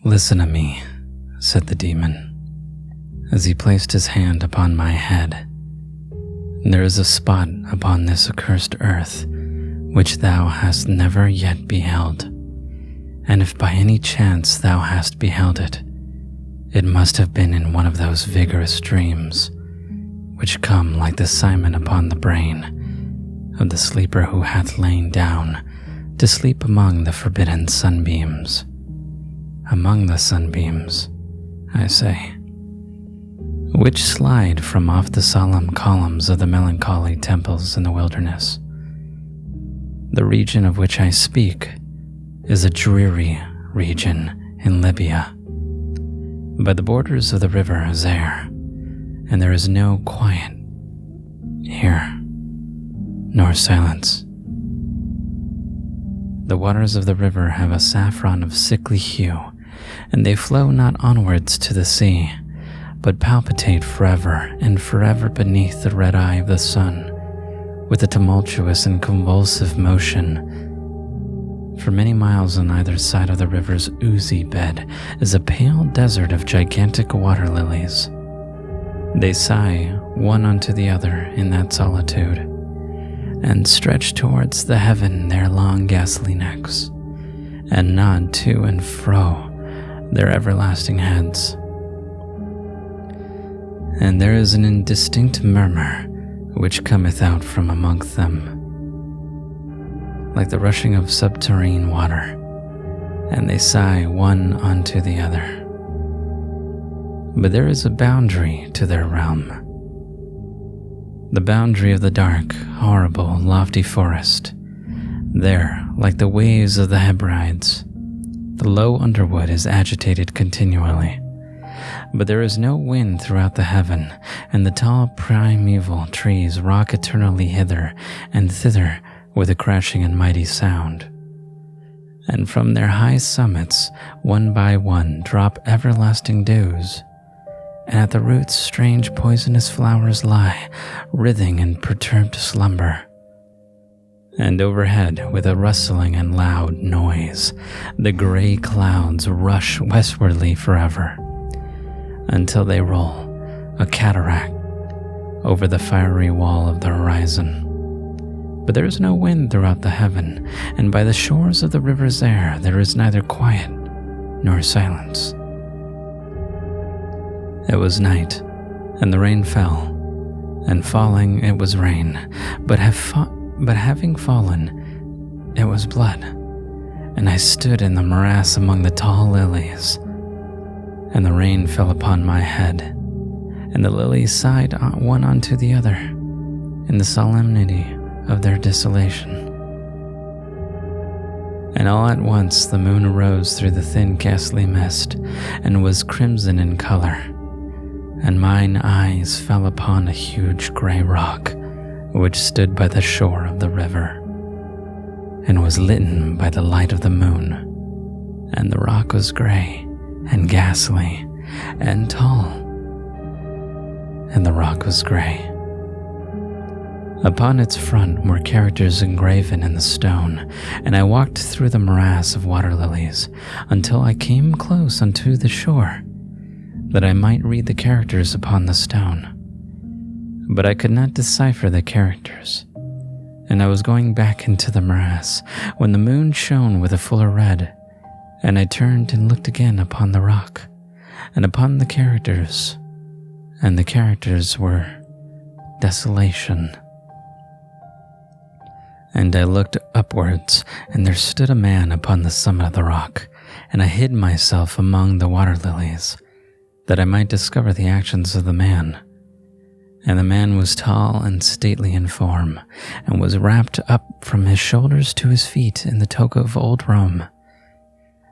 "Listen to me," said the demon, as he placed his hand upon my head. "There is a spot upon this accursed earth which thou hast never yet beheld, and if by any chance thou hast beheld it, it must have been in one of those vigorous dreams which come like the Simon upon the brain of the sleeper who hath lain down to sleep among the forbidden sunbeams. Among the sunbeams, I say, which slide from off the solemn columns of the melancholy temples in the wilderness. The region of which I speak is a dreary region in Libya, by the borders of the river Zaire, and there is no quiet here, nor silence. The waters of the river have a saffron of sickly hue, and they flow not onwards to the sea, but palpitate forever and forever beneath the red eye of the sun, with a tumultuous and convulsive motion. For many miles on either side of the river's oozy bed is a pale desert of gigantic water lilies. They sigh one unto the other in that solitude, and stretch towards the heaven their long ghastly necks, and nod to and fro their everlasting heads. And there is an indistinct murmur which cometh out from among them, like the rushing of subterranean water, and they sigh one unto the other. But there is a boundary to their realm, the boundary of the dark, horrible, lofty forest. There, like the waves of the Hebrides, the low underwood is agitated continually, but there is no wind throughout the heaven, and the tall primeval trees rock eternally hither and thither with a crashing and mighty sound. And from their high summits, one by one, drop everlasting dews, and at the roots strange poisonous flowers lie, writhing in perturbed slumber. And overhead, with a rustling and loud noise, the gray clouds rush westwardly forever, until they roll, a cataract, over the fiery wall of the horizon. But there is no wind throughout the heaven, and by the shores of the river Zaire there is neither quiet nor silence. It was night, and the rain fell, and falling it was rain, but having fallen, it was blood, and I stood in the morass among the tall lilies, and the rain fell upon my head, and the lilies sighed one unto the other, in the solemnity of their desolation. And all at once the moon arose through the thin ghastly mist, and was crimson in color, and mine eyes fell upon a huge grey rock, which stood by the shore of the river, and was litten by the light of the moon, and the rock was grey, and ghastly, and tall, and the rock was grey. Upon its front were characters engraven in the stone, and I walked through the morass of water lilies until I came close unto the shore, that I might read the characters upon the stone. But I could not decipher the characters, and I was going back into the morass when the moon shone with a fuller red, and I turned and looked again upon the rock, and upon the characters, and the characters were desolation. And I looked upwards, and there stood a man upon the summit of the rock, and I hid myself among the water lilies, that I might discover the actions of the man. And the man was tall and stately in form, and was wrapped up from his shoulders to his feet in the toga of old Rome,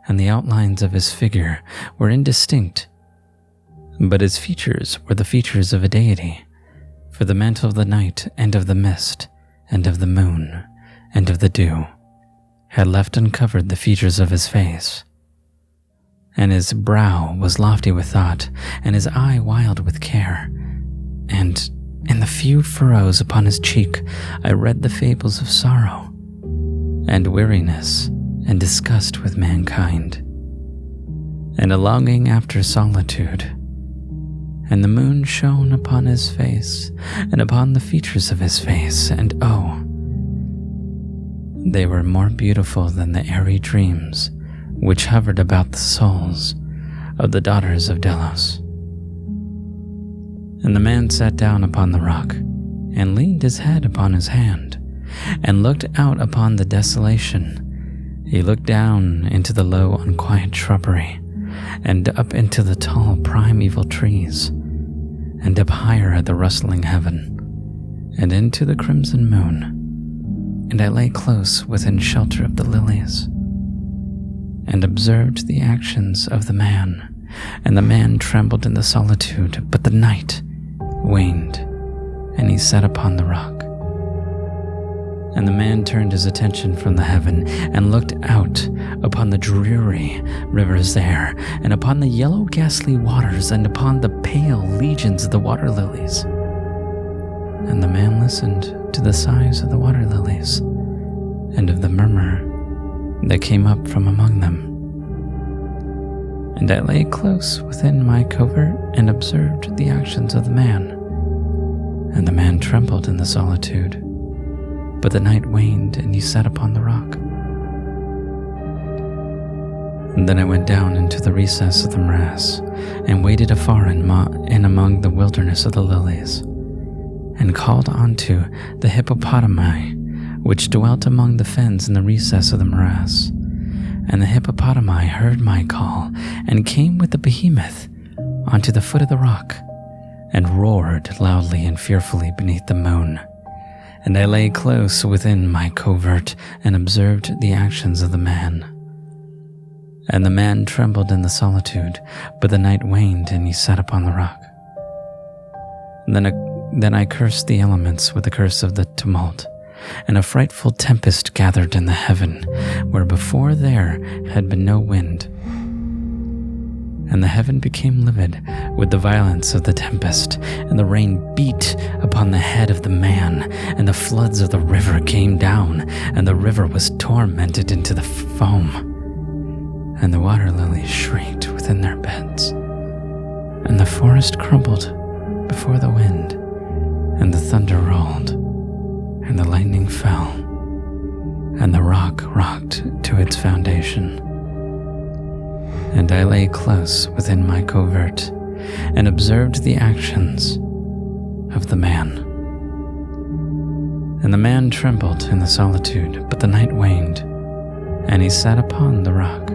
and the outlines of his figure were indistinct, but his features were the features of a deity, for the mantle of the night and of the mist and of the moon and of the dew had left uncovered the features of his face. And his brow was lofty with thought, and his eye wild with care, and in the few furrows upon his cheek I read the fables of sorrow, and weariness, and disgust with mankind. and a longing after solitude. And the moon shone upon his face, and upon the features of his face, and oh, they were more beautiful than the airy dreams which hovered about the souls of the daughters of Delos. And the man sat down upon the rock, and leaned his head upon his hand, and looked out upon the desolation. He looked down into the low, unquiet shrubbery, and up into the tall, primeval trees, and up higher at the rustling heaven, and into the crimson moon. And I lay close within shelter of the lilies, and observed the actions of the man. And the man trembled in the solitude, but the night waned, and he sat upon the rock. And the man turned his attention from the heaven, and looked out upon the dreary rivers there, and upon the yellow ghastly waters, and upon the pale legions of the water lilies. And the man listened to the sighs of the water lilies, and of the murmur that came up from among them. And I lay close within my covert, and observed the actions of the man. And the man trembled in the solitude, but the night waned, and he sat upon the rock. And then I went down into the recess of the morass, and waded afar in among the wilderness of the lilies, and called unto the hippopotami, which dwelt among the fens in the recess of the morass. And the hippopotami heard my call, and came with the behemoth unto the foot of the rock, and roared loudly and fearfully beneath the moon. And I lay close within my covert, and observed the actions of the man. And the man trembled in the solitude, but the night waned, and he sat upon the rock. Then I cursed the elements with the curse of the tumult, and a frightful tempest gathered in the heaven, where before there had been no wind. And the heaven became livid with the violence of the tempest, and the rain beat upon the head of the man, and the floods of the river came down, and the river was tormented into the foam. And the water lilies shrieked within their beds, and the forest crumbled before the wind, and the thunder rolled, and the lightning fell, and the rock rocked to its foundation. And I lay close within my covert, and observed the actions of the man. And the man trembled in the solitude, but the night waned, and he sat upon the rock.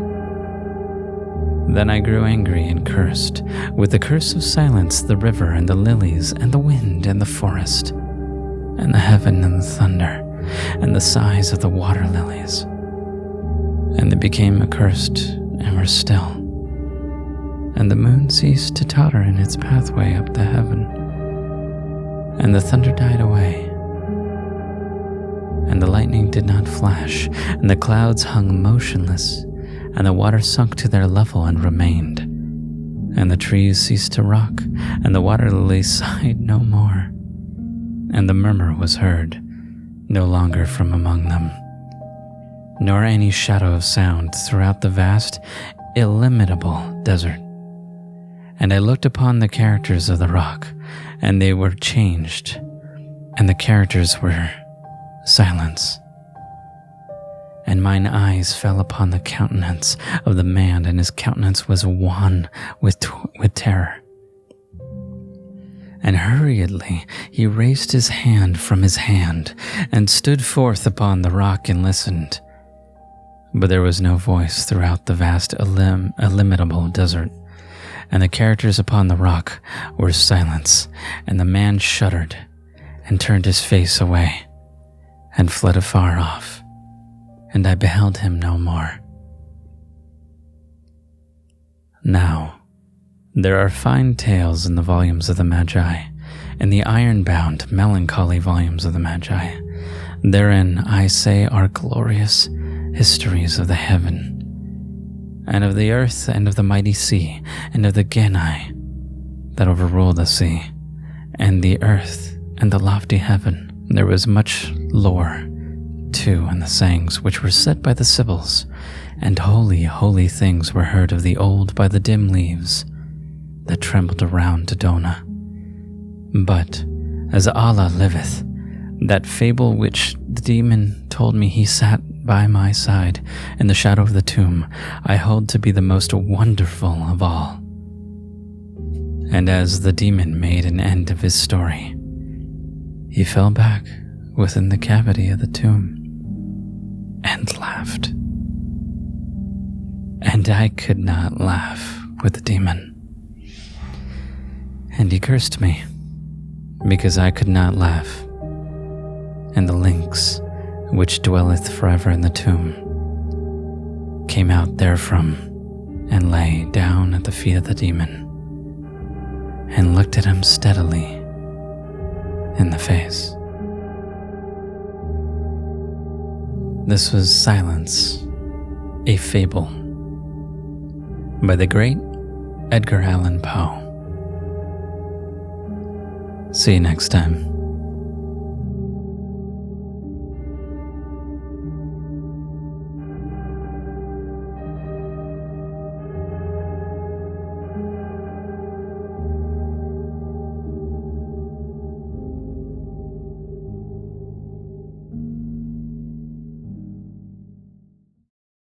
Then I grew angry and cursed with the curse of silence the river, and the lilies, and the wind, and the forest, and the heaven, and the thunder, and the sighs of the water lilies. And they became accursed, and were still. And the moon ceased to totter in its pathway up the heaven, and the thunder died away, and the lightning did not flash, and the clouds hung motionless, and the water sunk to their level and remained, and the trees ceased to rock, and the water lilies sighed no more, and the murmur was heard no longer from among them, nor any shadow of sound throughout the vast, illimitable desert. And I looked upon the characters of the rock, and they were changed, and the characters were silence. And mine eyes fell upon the countenance of the man, and his countenance was wan with terror. And hurriedly he raised his hand from his hand, and stood forth upon the rock and listened. But there was no voice throughout the vast illimitable desert, and the characters upon the rock were silence, and the man shuddered, and turned his face away, and fled afar off, and I beheld him no more. Now, there are fine tales in the volumes of the Magi, in the iron-bound, melancholy volumes of the Magi. Therein, I say, are glorious histories of the heaven, and of the earth, and of the mighty sea, and of the Genii that overrule the sea, and the earth, and the lofty heaven. There was much lore, too, too in the sayings which were said by the Sibyls, and holy, holy things were heard of the old by the dim leaves that trembled around Dodona. But, as Allah liveth, that fable which the demon told me he sat by my side in the shadow of the tomb, I hold to be the most wonderful of all. And as the demon made an end of his story, he fell back within the cavity of the tomb and laughed. And I could not laugh with the demon. And he cursed me because I could not laugh. And the lynx, which dwelleth forever in the tomb, came out therefrom and lay down at the feet of the demon and looked at him steadily in the face. This was Silence, a Fable, by the great Edgar Allan Poe. See you next time.